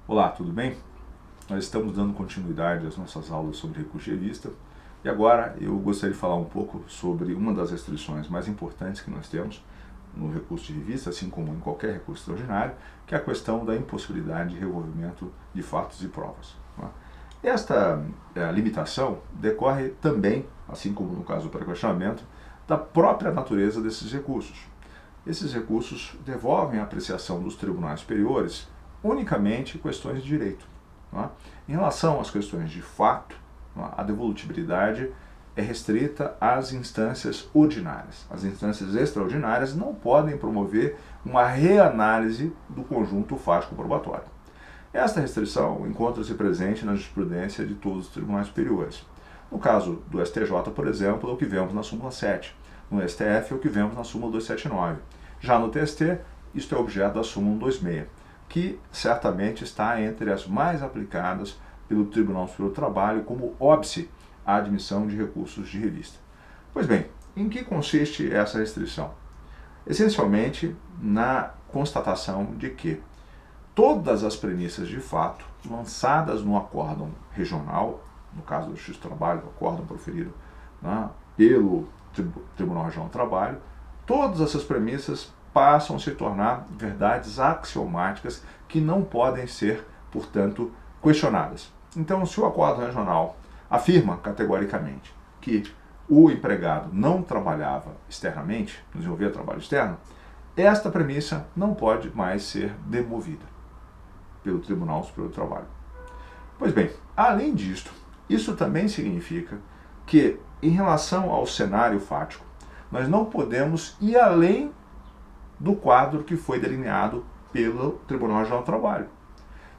Olá, tudo bem? Nós estamos dando continuidade às nossas aulas sobre recurso de revista e agora eu gostaria de falar um pouco sobre uma das restrições mais importantes que nós temos no recurso de revista, assim como em qualquer recurso extraordinário, que é a questão da impossibilidade de revolvimento de fatos e provas. Esta limitação decorre também, assim como no caso do pré-questionamento, da própria natureza desses recursos. Esses recursos devolvem a apreciação dos tribunais superiores unicamente questões de direito. Em relação às questões de fato, a devolutibilidade é restrita às instâncias ordinárias. As instâncias extraordinárias não podem promover uma reanálise do conjunto fático probatório. Esta restrição encontra-se presente na jurisprudência de todos os tribunais superiores. No caso do STJ, por exemplo, é o que vemos na súmula 7. No STF é o que vemos na súmula 279. Já no TST, isto é objeto da súmula 126. Que certamente está entre as mais aplicadas pelo Tribunal Superior do Trabalho como óbice à admissão de recursos de revista. Pois bem, em que consiste essa restrição? Essencialmente na constatação de que todas as premissas de fato lançadas no acórdão regional, no caso do Justiça do Trabalho, o acórdão proferido pelo Tribunal Regional do Trabalho, todas essas premissas passam a se tornar verdades axiomáticas que não podem ser, portanto, questionadas. Então, se o acórdão regional afirma categoricamente que o empregado não trabalhava externamente, não desenvolvia trabalho externo, esta premissa não pode mais ser demovida pelo Tribunal Superior do Trabalho. Pois bem, além disto, isso também significa que, em relação ao cenário fático, nós não podemos ir além do quadro que foi delineado pelo Tribunal Regional do Trabalho.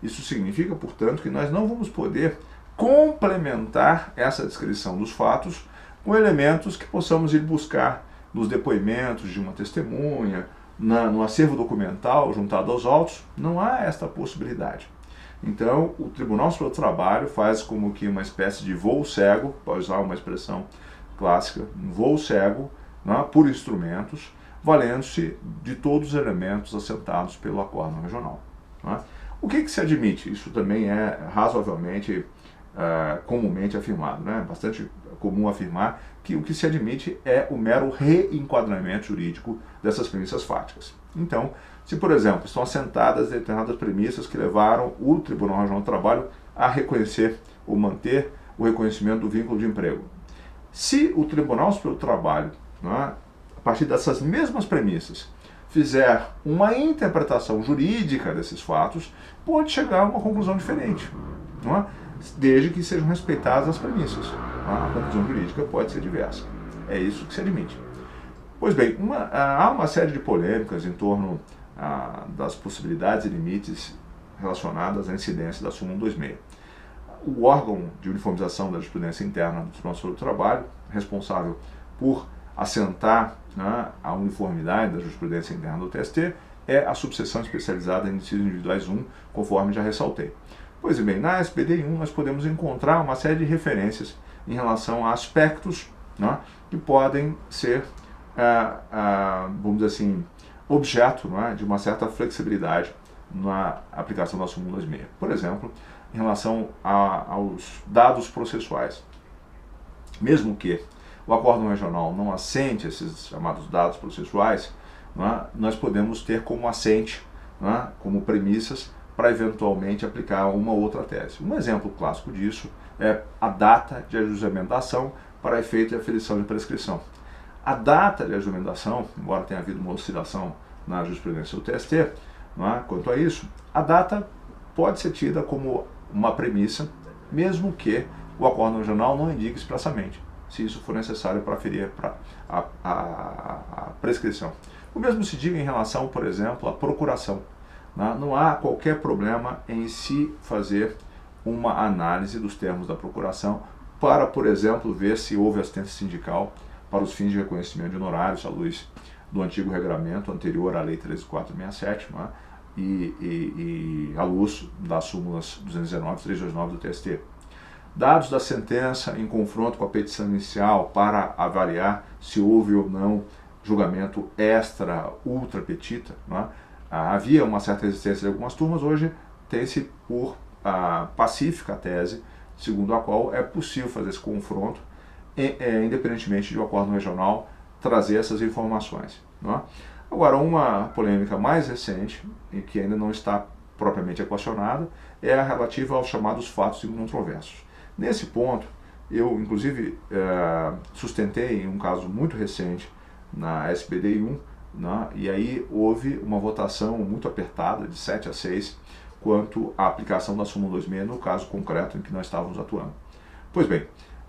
Isso significa, portanto, que nós não vamos poder complementar essa descrição dos fatos com elementos que possamos ir buscar nos depoimentos de uma testemunha, no acervo documental juntado aos autos. Não há esta possibilidade. Então, o Tribunal Superior do Trabalho faz como que uma espécie de voo cego, para usar uma expressão clássica, um voo cego, por instrumentos, valendo-se de todos os elementos assentados pelo acórdão regional. O que se admite? Isso também é razoavelmente comumente afirmado, bastante comum afirmar que o que se admite é o mero reenquadramento jurídico dessas premissas fáticas. Então, se por exemplo estão assentadas determinadas premissas que levaram o Tribunal Regional do Trabalho a reconhecer ou manter o reconhecimento do vínculo de emprego. Se o Tribunal Superior do Trabalho, a partir dessas mesmas premissas, fizer uma interpretação jurídica desses fatos, pode chegar a uma conclusão diferente, desde que sejam respeitadas as premissas. A conclusão jurídica pode ser diversa. É isso que se admite. Pois bem, há uma série de polêmicas em torno das possibilidades e limites relacionadas à incidência da súmula 126. O órgão de uniformização da jurisprudência interna do Tribunal Superior do Trabalho, responsável por assentar a uniformidade da jurisprudência interna do TST, é a subseção especializada em incisos individuais 1, conforme já ressaltei. Pois bem, na SPD 1 nós podemos encontrar uma série de referências em relação a aspectos que podem ser, vamos dizer assim, objeto de uma certa flexibilidade na aplicação da súmula 126. Por exemplo, em relação aos dados processuais. Mesmo que o acórdão regional não assente esses chamados dados processuais, nós podemos ter como assente, como premissas, para eventualmente aplicar uma ou outra tese. Um exemplo clássico disso é a data de ajuizamento da ação para efeito de aferição de prescrição. A data de ajuizamento da ação, embora tenha havido uma oscilação na jurisprudência do TST, quanto a isso, a data pode ser tida como uma premissa, mesmo que o acórdão regional não indique expressamente, se isso for necessário para aferir a prescrição. O mesmo se diga em relação, por exemplo, à procuração. Não há qualquer problema em se fazer uma análise dos termos da procuração para, por exemplo, ver se houve assistência sindical para os fins de reconhecimento de honorários à luz do antigo regulamento anterior à Lei 13.467 e à luz das súmulas 219 e 329 do TST. Dados da sentença em confronto com a petição inicial para avaliar se houve ou não julgamento extra, ultra petita, havia uma certa resistência de algumas turmas, hoje tem-se por pacífica a tese, segundo a qual é possível fazer esse confronto, independentemente de o acórdão regional trazer essas informações. Não é? Agora, uma polêmica mais recente, e que ainda não está propriamente equacionada, é a relativa aos chamados fatos incontroversos. Nesse ponto, eu, inclusive, sustentei em um caso muito recente na SBDI 1, né, e aí houve uma votação muito apertada, de 7-6, quanto à aplicação da súmula 26 no caso concreto em que nós estávamos atuando. Pois bem,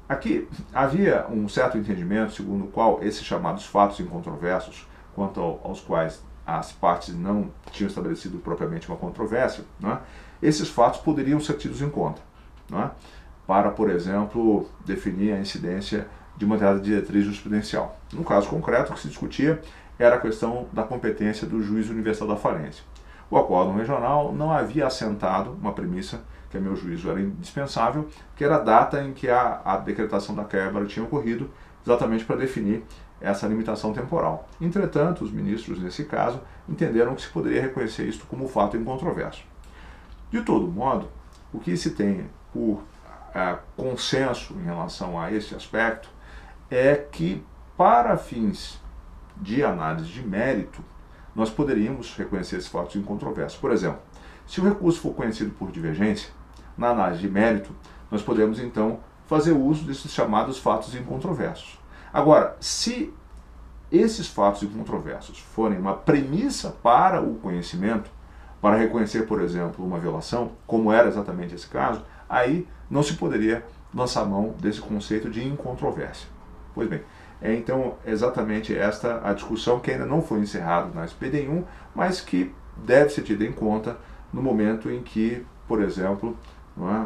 aqui havia um certo entendimento segundo o qual esses chamados fatos incontroversos, quanto aos quais as partes não tinham estabelecido propriamente uma controvérsia, né, esses fatos poderiam ser tidos em conta, né, para, por exemplo, definir a incidência de uma dada diretriz jurisprudencial. No caso concreto, o que se discutia era a questão da competência do juiz universal da falência. O acórdão regional não havia assentado uma premissa que, a meu juízo, era indispensável, que era a data em que a decretação da quebra tinha ocorrido, exatamente para definir essa limitação temporal. Entretanto, os ministros, nesse caso, entenderam que se poderia reconhecer isto como fato incontroverso. De todo modo, o que se tem por consenso em relação a esse aspecto é que, para fins de análise de mérito, nós poderíamos reconhecer esses fatos incontroversos. Por exemplo, se o recurso for conhecido por divergência, na análise de mérito, nós podemos então fazer uso desses chamados fatos incontroversos. Agora, se esses fatos incontroversos forem uma premissa para o conhecimento, para reconhecer, por exemplo, uma violação, como era exatamente esse caso, aí não se poderia lançar mão desse conceito de incontrovérsia. Pois bem, é então exatamente esta a discussão que ainda não foi encerrada na SPDI 1, mas que deve ser tida em conta no momento em que, por exemplo,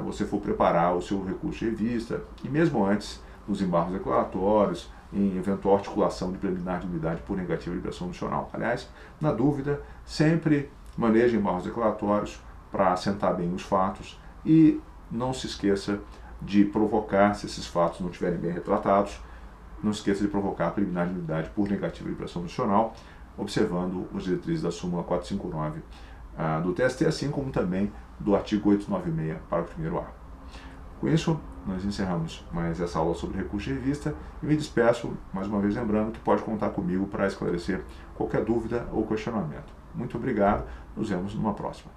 você for preparar o seu recurso de revista, e mesmo antes, nos embargos declaratórios, em eventual articulação de preliminar de unidade por negativa de liberação condicional. Aliás, na dúvida, sempre maneje embargos declaratórios para assentar bem os fatos e não se esqueça de provocar, se esses fatos não estiverem bem retratados, não se esqueça de provocar a preliminar de unidade por negativa de liberação condicional, observando os diretrizes da súmula 459 do TST, assim como também do artigo 896, parágrafo 1º A. Com isso, nós encerramos mais essa aula sobre recurso de revista e me despeço, mais uma vez lembrando que pode contar comigo para esclarecer qualquer dúvida ou questionamento. Muito obrigado, nos vemos numa próxima.